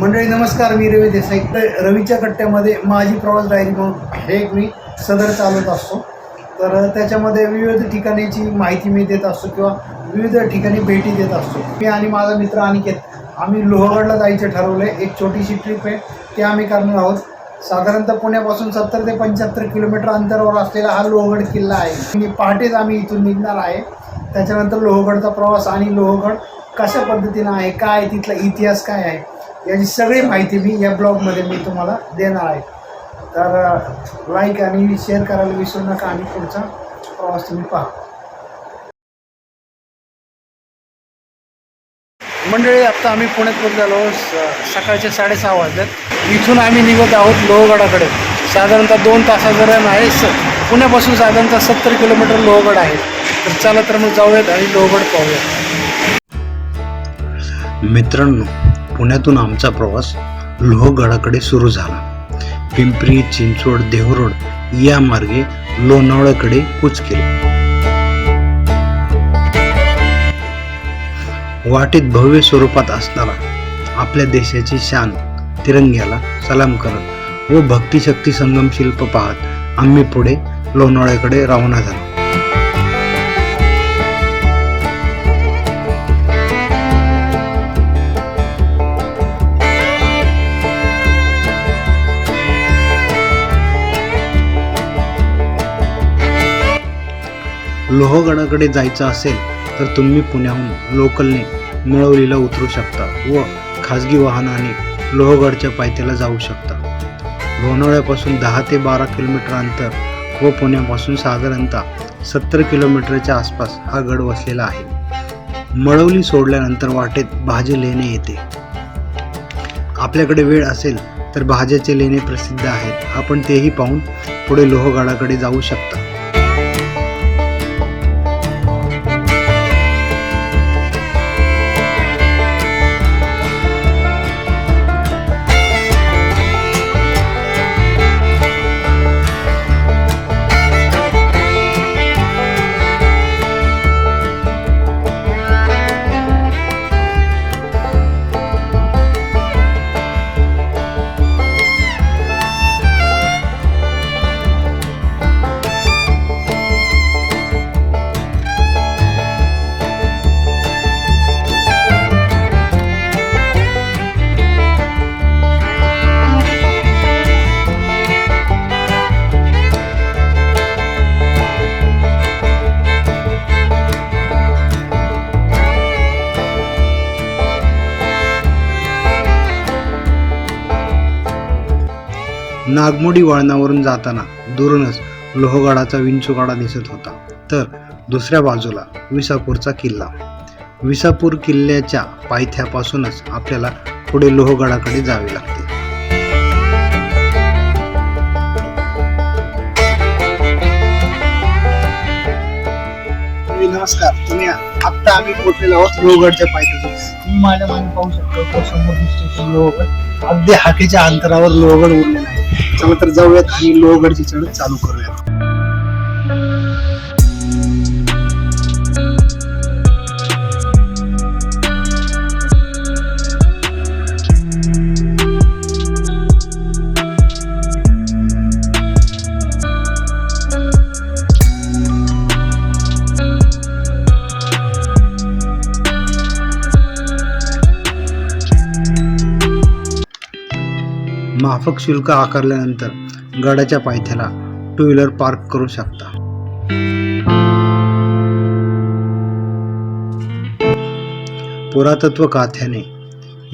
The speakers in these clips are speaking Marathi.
मंडळी नमस्कार, मी रवी देसाई. रवीच्या कट्ट्यामध्ये माझी प्रवास डायरी म्हणून हे एक मी सदर चालवत असतो. तर त्याच्यामध्ये विविध ठिकाणीची माहिती मी देत असतो किंवा विविध ठिकाणी भेटी देत असतो. मी आणि माझा मित्र अनिकेत आम्ही लोहगडला जायचं ठरवलं आहे. एक छोटीशी ट्रिप आहे, ती आम्ही करणार आहोत. साधारणतः पुण्यापासून 70 ते 75 किलोमीटर अंतरावर असलेला हा लोहगड किल्ला आहे. पहाटेच आम्ही इथून निघणार आहे. त्याच्यानंतर लोहगडचा प्रवास आणि लोहगड कशा पद्धतीनं आहे, काय तिथला इतिहास काय आहे, याची सगळी माहिती मी या ब्लॉगमध्ये मी तुम्हाला देणार आहे. तर लाईक आणि शेअर करायला विसरू नका आणि पुढचा प्रवास तुम्ही पहा. मंडळी, आत्ता आम्ही पुण्यात पोहोचलो. सकाळचे 6:30 वाजलेत. इथून आम्ही निघत आहोत लोहगडाकडे. साधारणतः 2 तासाचा रन आहे. पुण्यापासून साधारणतः 70 किलोमीटर लोहगड आहे. तर चला तर मग जाऊयात आणि लोहगड पाहूयात. मित्रांनो, पुण्यातून आमचा प्रवास लोहगडाकडे सुरू झाला. पिंपरी चिंचवड देहरोड या मार्गे लोणावळ्याकडे कूच केले. वाटेत भव्य स्वरूपात असणारा आपल्या देशाची शान तिरंग्याला सलाम करत व भक्तिशक्ती संगम शिल्प पाहत आम्ही पुढे लोणावळ्याकडे रवाना झालो. लोहगडाकडे जायचं असेल तर तुम्ही पुण्याहून लोकलने मळवलीला उतरू शकता व खाजगी वाहनाने लोहगडच्या पायथ्याला जाऊ शकता. लोणावळ्यापासून 10 ते 12 किलोमीटर अंतर व पुण्यापासून साधारणतः 70 किलोमीटरच्या आसपास हा गड वसलेला आहे. मळवली सोडल्यानंतर वाटेत भाजे लेणे येते. आपल्याकडे वेळ असेल तर भाज्याचे लेणे प्रसिद्ध आहेत. आपण तेही पाहून पुढे लोहगडाकडे जाऊ शकता. नागमोडी वळणावरून जाताना दुरूनच लोहगडाचा विंचूगाडा दिसत होता. तर दुसऱ्या बाजूला विसापूरचा किल्ला. विसापूर किल्ल्याच्या पायथ्यापासूनच आपल्याला पुढे लोहगडाकडे जावे लागते. नमस्कार. तुम्ही आत्ता आम्ही पोहोचलेलो आहोत लोहगडच्या पायथ्याशी. तुम्ही माझ्या मागे पाहू शकता समोर स्टेशन लोहगड. अगदी हाकेच्या अंतरावर लोहगड उरलेला आहे. चला तर जाऊयात आणि लोहगडची चढत चालू करूयात. माफक शुल्क आकारल्यानंतर गडाच्या पायथ्याला 2 व्हीलर पार्क करू शकता. पुरातत्व खात्याने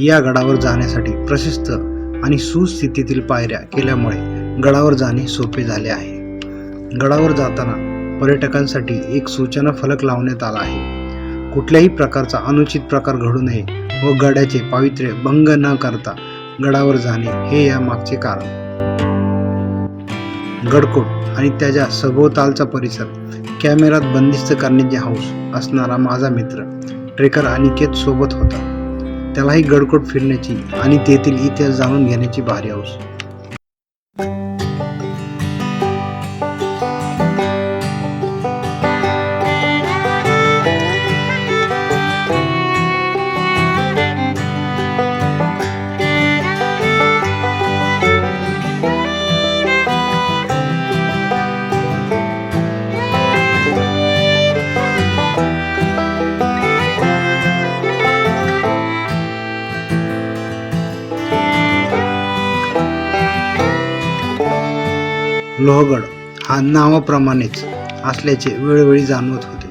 या गडावर जाण्यासाठी प्रशस्त आणि सुस्थितीतील पायऱ्या केल्यामुळे गडावर जाणे सोपे झाले आहे. गडावर जाताना पर्यटकांसाठी एक सूचना फलक लावण्यात आला आहे. कुठल्याही प्रकारचा अनुचित प्रकार घडू नये व गडाचे पावित्र्य भंग न करता गडावर जाणे हे या मागचे कारण. गडकोट आणि त्याच्या सभोवतालचा परिसर कॅमेऱ्यात बंदिस्त करण्याची हौस असणारा माझा मित्र ट्रेकर अनिकेत सोबत होता. त्यालाही गडकोट फिरण्याची आणि तेथील इतिहास जाणून घेण्याची भारी हौस. लोहगड हा नावाप्रमाणेच असल्याचे वेळोवेळी जाणवत होते.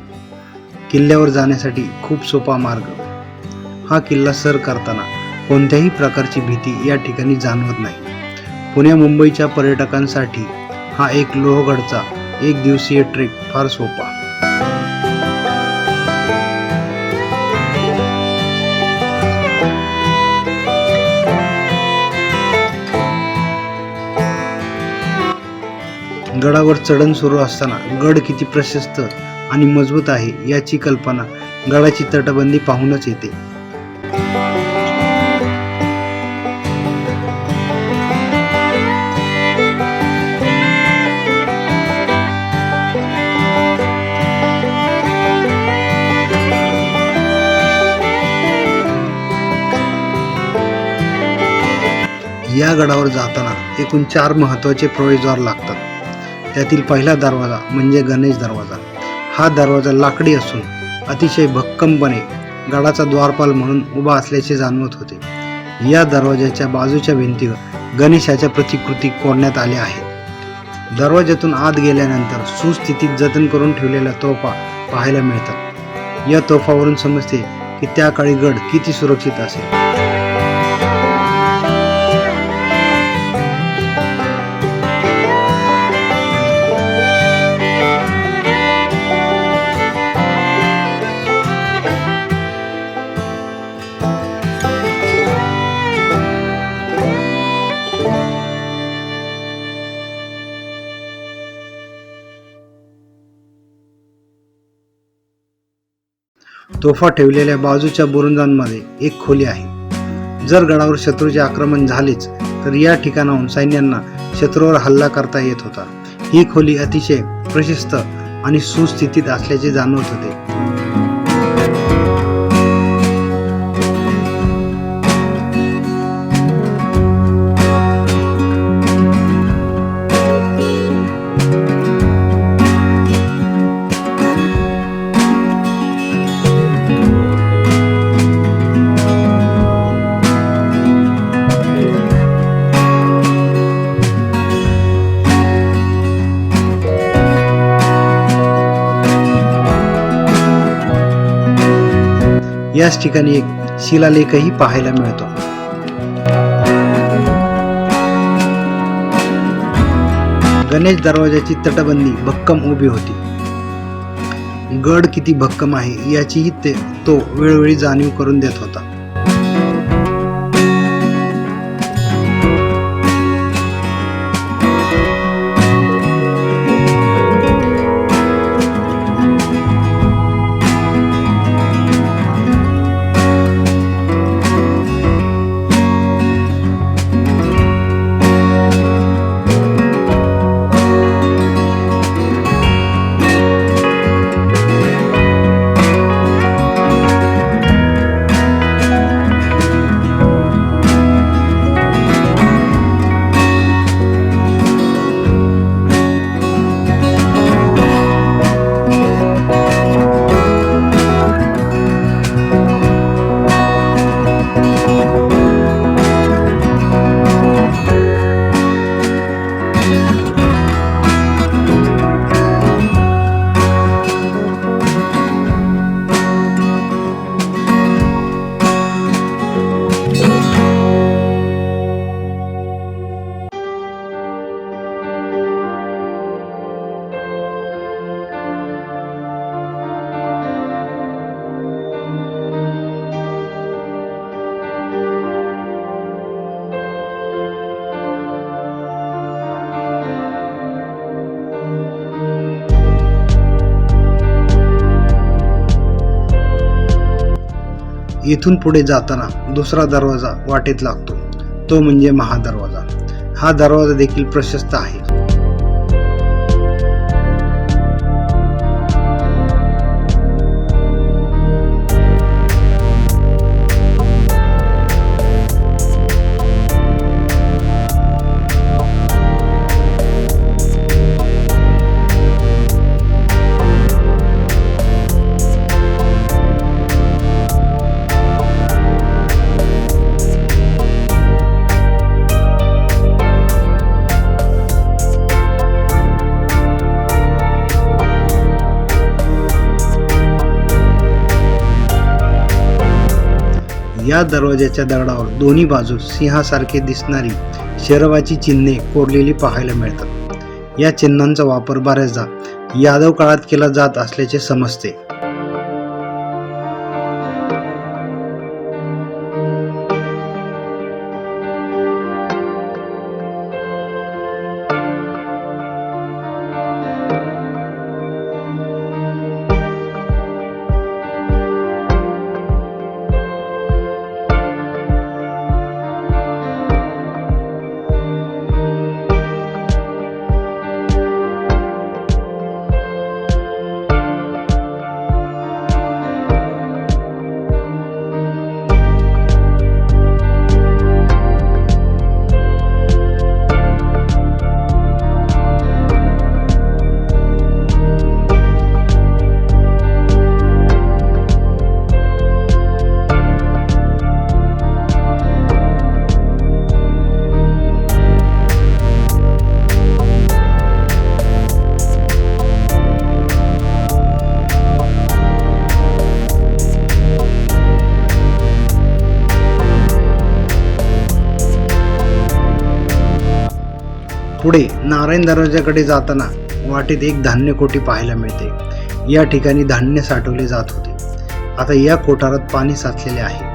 किल्ल्यावर जाण्यासाठी खूप सोपा मार्ग. हा किल्ला सर करताना कोणत्याही प्रकारची भीती या ठिकाणी जाणवत नाही. पुणे मुंबईच्या पर्यटकांसाठी हा एक लोहगडचा एक दिवसीय ट्रेक फार सोपा. गडावर चढण सुरू असताना गड किती प्रशस्त आणि मजबूत आहे याची कल्पना गडाची तटबंदी पाहूनच येते. या गडावर जाताना एकूण 4 महत्त्वाचे प्रवेशद्वार लागतात. त्यातील पहिला दरवाजा म्हणजे गणेश दरवाजा. हा दरवाजा लाकडी असून अतिशय भक्कमपणे गडाचा द्वारपाल म्हणून उभा असल्याचे जाणवत होते. या दरवाजाच्या बाजूच्या भिंतीवर गणेशाच्या प्रतिकृती कोरण्यात आल्या आहेत. दरवाजातून आत गेल्यानंतर सुस्थितीत जतन करून ठेवलेल्या तोफा पाहायला मिळतात. या तोफावरून समजते की त्या काळी गड किती सुरक्षित असेल. तोफा ठेवलेल्या बाजूच्या बुरुजांमध्ये एक खोली आहे. जर गडावर शत्रूचे आक्रमण झालेच तर या ठिकाणाहून सैन्यांना शत्रूवर हल्ला करता येत होता. ही खोली अतिशय प्रशस्त आणि सुस्थितीत असल्याचे जाणवत होते. याच ठिकाणी एक शिलालेखही पाहायला मिळतो. गणेश दरवाजाची तटबंदी भक्कम उभी होती. गड किती भक्कम आहे याचीही तो वेळोवेळी जाणीव करून देत होता. येथून पुढे जाताना दुसरा दरवाजा वाटेत लागतो, तो म्हणजे महादरवाजा. हा दरवाजा देखील प्रशस्त आहे. या दरवाजाच्या दगडावर दोन्ही बाजूस सिंहासारखे दिसणारी शेरवाची चिन्हे कोरलेली पाहायला मिळतात. या चिन्हांचा वापर बऱ्याचदा यादव काळात केला जात असल्याचे समजते. पुढे नारायण दरवाजाकडे जाताना वाटेत एक धान्य कोठी पाहायला मिळते. या ठिकाणी धान्य साठवले जात होते. आता या कोठारात पाणी साचलेले आहे.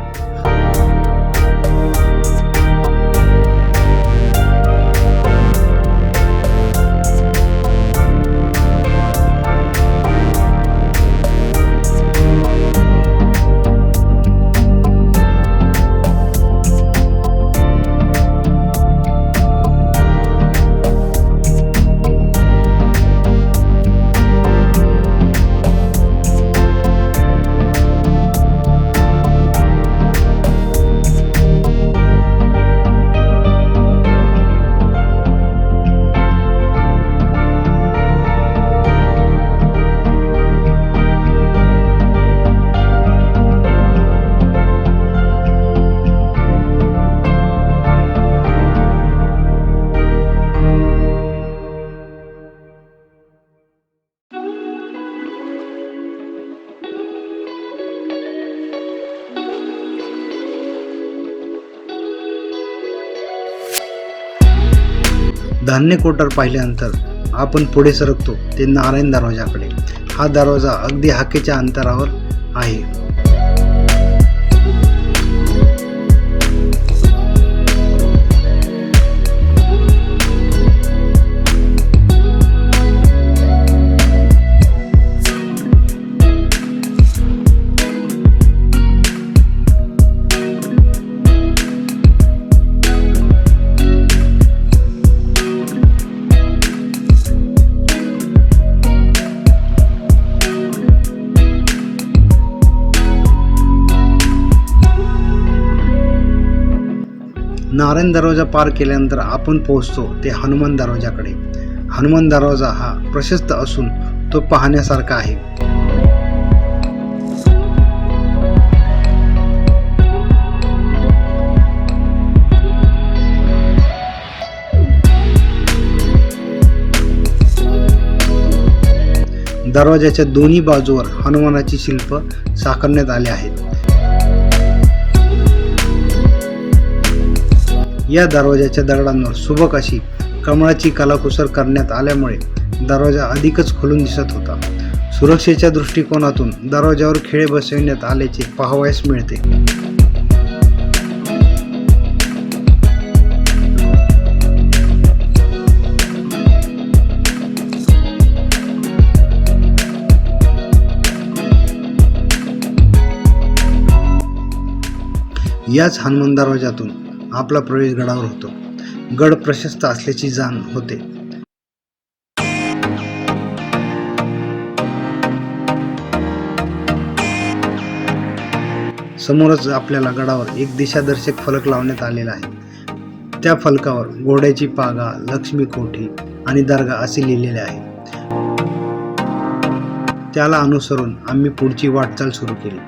धान्य कोठार पाहिल्यानंतर आपण पुढे सरकतो ते नारायण दरवाजाकडे. हा दरवाजा अगदी हाकेच्या अंतरावर आहे. नारायण दरवाजा पार केल्यानंतर आपण पोहोचतो ते हनुमान दरवाजाकडे. हनुमान दरवाजा हा प्रशस्त असून तो पाहण्यासारखा आहे. दरवाजाच्या दोन्ही बाजूवर हनुमानाची शिल्प साकारण्यात आले आहेत. या दरवाजाच्या दगडांवर सुबक अशी कमळाची कलाकुसर करण्यात आल्यामुळे दरवाजा अधिकच खुलून दिसत होता. सुरक्षेच्या दृष्टिकोनातून दरवाजावर खिळे बसविण्यात आल्याचे पाहावयास मिळते. याच हनुमान दरवाजातून आपला प्रवेश गडावर होतो. गड प्रशस्त असल्याची जाण होते. समोरच आपल्याला गडावर एक दिशादर्शक फलक लावण्यात आलेला आहे. त्या फलकावर घोड्याची पागा, लक्ष्मी कोठी आणि दर्गा असे लिहिलेले आहे. त्याला अनुसरून आम्ही पुढची वाटचाल सुरू केली.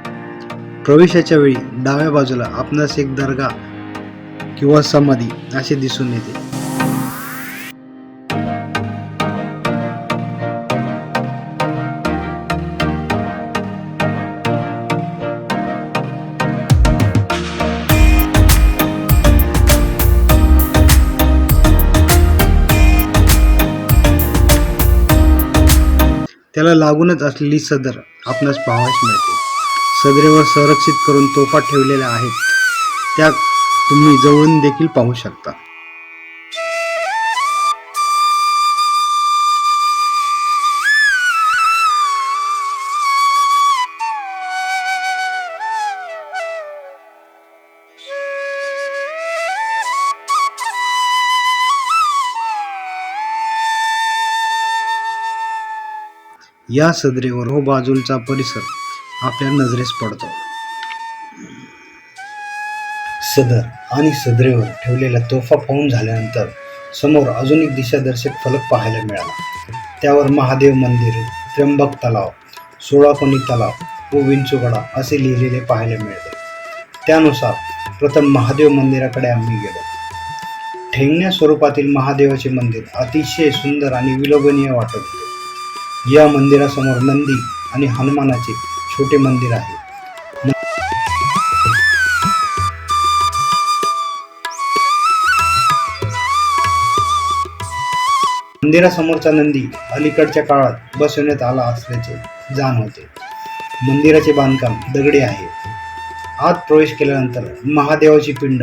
प्रवेशाच्या वेळी डाव्या बाजूला आपणास एक दर्गा किंवा समाधी असे दिसून येते. त्याला लागूनच असलेली सदर आपणास पाहावयास मिळते. सदरेवर संरक्षित करून तोफा ठेवलेल्या आहेत, त्या तुम्ही जवळून देखील पाहू शकता. या सदरेवर हो बाजूचा परिसर आपल्या नजरेस पडतो. सदर आणि सदरेवर ठेवलेल्या तोफा पाहून झाल्यानंतर समोर अजून एक दिशादर्शक फलक पाहायला मिळाला. त्यावर महादेव मंदिर, त्र्यंबक तलाव, 16 कोणी तलाव व विंचूकडा असे लिहिलेले पाहायला मिळते. त्यानुसार प्रथम महादेव मंदिराकडे आम्ही गेलो. ठेंगण्या स्वरूपातील महादेवाचे मंदिर अतिशय सुंदर आणि विलोभनीय वाटत होते. या मंदिरासमोर नंदी आणि हनुमानाचे छोटे मंदिर आहे. मंदिरासमोरचा नंदी अलीकडच्या काळात बसवण्यात आला असल्याचे जाणवते. मंदिराचे बांधकाम दगडी आहे. आत प्रवेश केल्यानंतर महादेवाची पिंड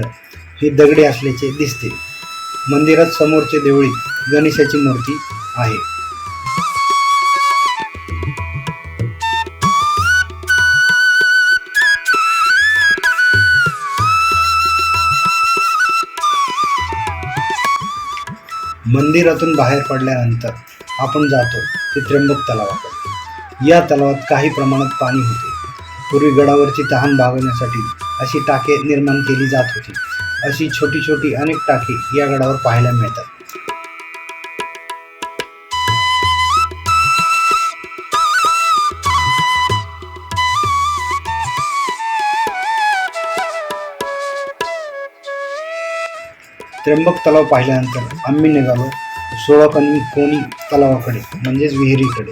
ही दगडी असल्याचे दिसते. मंदिरात समोरचे देवळीत गणेशाची मूर्ती आहे. मंदिरातून बाहेर पडल्यानंतर आपण जातो ते त्र्यंबक तलावाकडे. या तलावात काही प्रमाणात पाणी होते. पूर्वी गडावरची तहान भागवण्यासाठी अशी टाके निर्माण केली जात होती. अशी छोटी छोटी अनेक टाके या गडावर पाहायला मिळतात. त्र्यंबक तलाव पाहिल्यानंतर आम्ही निघालो 16 कोणी तलावाकडे म्हणजेच विहिरीकडे.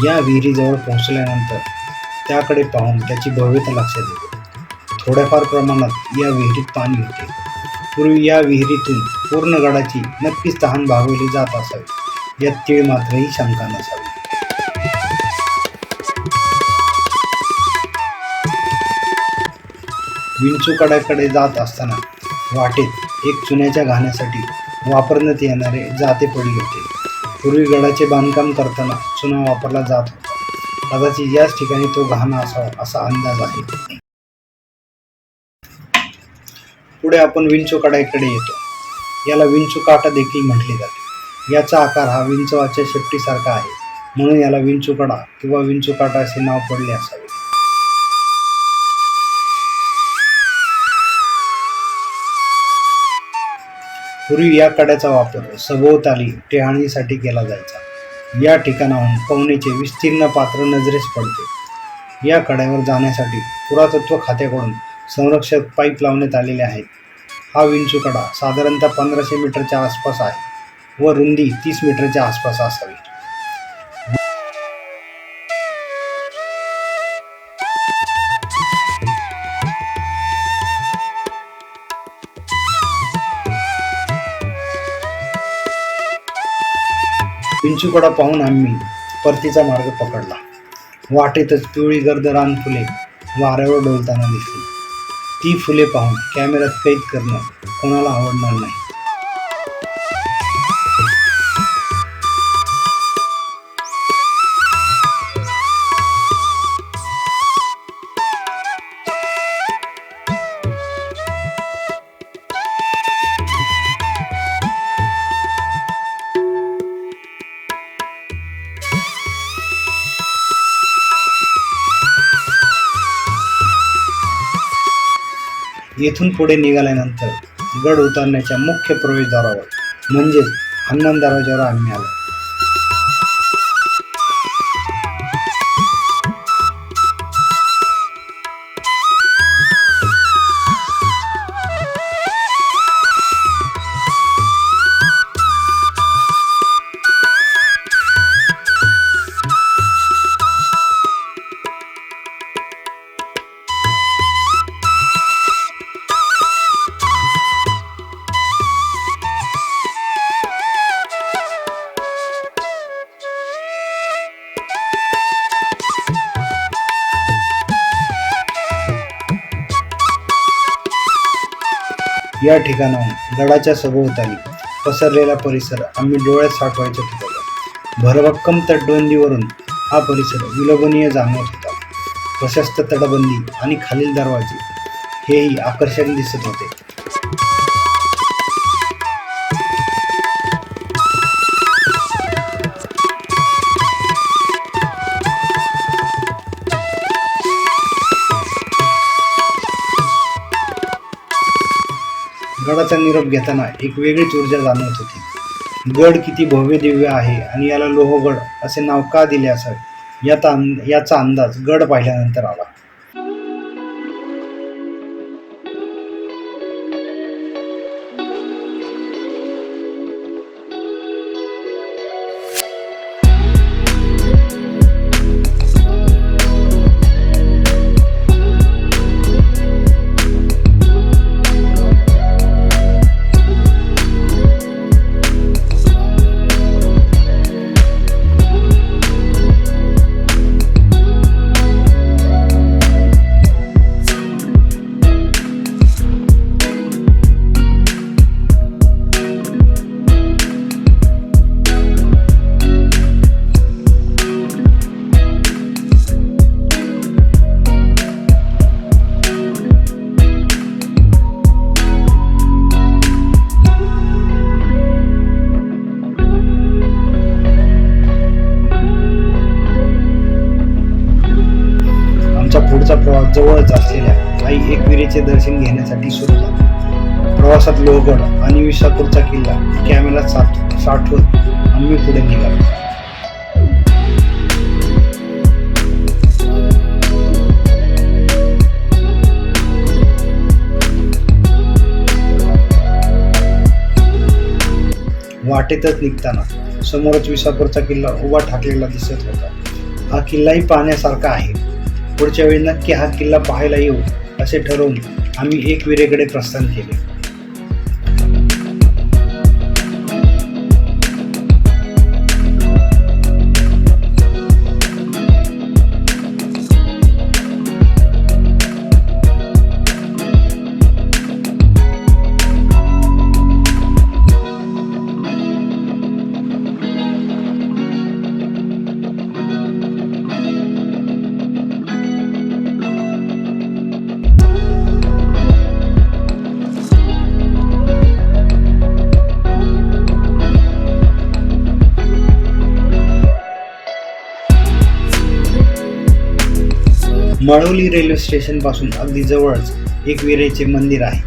या विहिरीजवळ पोहोचल्यानंतर त्याकडे पाहून त्याची भव्यता लक्षात येते. थोड्याफार प्रमाणात या विहिरीत पाणी होते. पूर्वी या विहिरीतून पूर्ण गडाची नक्कीच तहान भागवली जात असावी, यात तीळ मात्रही शंका नसावी. विंचूकड्याकडे जात असताना वाटेत एक चुन्याच्या घाण्यासाठी वापरण्यात येणारे जाते पडले होते. पूर्वी गडाचे बांधकाम करताना चुना वापरला जात होता. कदाचित याच ठिकाणी तो घाणा असावा असा अंदाज आहे. पुढे आपण विंचूकड्याकडे येतो. याला विंचूकाटा देखील म्हटले जाते. याचा आकार हा विंचवाच्या शेपटीसारखा आहे, म्हणून याला विंचूकडा किंवा विंचूकाटा असे नाव पडले असावे. पूर्वी या कड्याचा वापर सभोवताली टेहाळणीसाठी केला जायचा. या ठिकाणाहून पवनेचे विस्तीर्ण पात्र नजरेस पडते. या कड्यावर जाण्यासाठी पुरातत्व खात्याकडून संरक्षक पाईप लावण्यात आलेले आहेत. हा विंचूकडा साधारणतः 1500 मीटरच्या आसपास आहे व रुंदी 30 मीटरच्या आसपास असावी. विंचूकडा पाहून आम्ही परतीचा मार्ग पकडला. वाटेतच पिवळी गर्द रानफुले वाऱ्यावर डोलताना दिसली. ती फुले पाहून कॅमेऱ्यात कैद करणं कोणाला आवडणार नाही. येथून पुढे निघाल्यानंतर गड उतरण्याच्या मुख्य प्रवेशद्वारावर म्हणजेच हनुमान दरवाजावर आम्ही आलो. या ठिकाणाहून गडाच्या सभोवताली पसरलेला परिसर आम्ही डोळ्यात साठवायचं ठरवलं. भरभक्कम तटबंदीवरून हा परिसर विलोभनीय जाणवत होता. प्रशस्त तटबंदी आणि खालील दरवाजे हेही आकर्षक दिसत होते. गडाचा निरोप घेताना एक वेगळीच ऊर्जा जाणवत होती. गड किती भव्य दिव्य आहे आणि याला लोहगड असे नाव का दिले असावे याचा अंदाज गड पाहिल्यानंतर आला. पुढचा प्रवास जवळच असलेल्या आई एकविरेचे दर्शन घेण्यासाठी सुरू झाला. प्रवासात लोहगड आणि विसापूरचा किल्ला कॅमेऱ्यात साठवत आम्ही पुढे निघालो. वाटेतच निघताना समोरच विसापूरचा किल्ला उभा ठाकलेला दिसत होता. हा किल्लाही पाहण्यासारखा आहे. पुढच्या वेळी नक्की हा किल्ला पाहायला येऊ असे ठरवून आम्ही एकविरेकडे प्रस्थान केले. मळवली रेल्वे स्टेशन पासून अगदी जवळच एकविरेचे मंदिर आहे.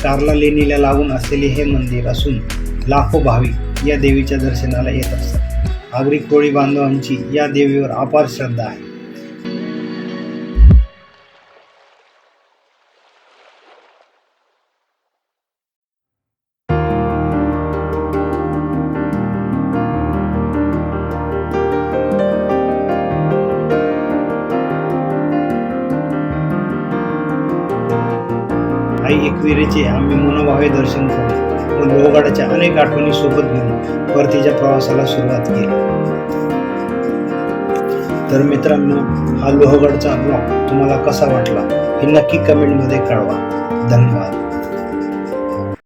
कार्ला लेणीला लागून असलेले हे मंदिर असून लाखो भाविक या देवीच्या दर्शनाला येत असतात. आगरी कोळी बांधवांची या देवीवर अपार श्रद्धा आहे. आई एकविरेचे आम्ही मनोभावे दर्शन करून व लोहगडाच्या अनेक आठवणी सोबत घेऊन परतीच्या प्रवासाला सुरुवात केली. तर मित्रांनो, हा लोहगडचा ब्लॉग तुम्हाला कसा वाटला हे नक्की कमेंटमध्ये कळवा. धन्यवाद.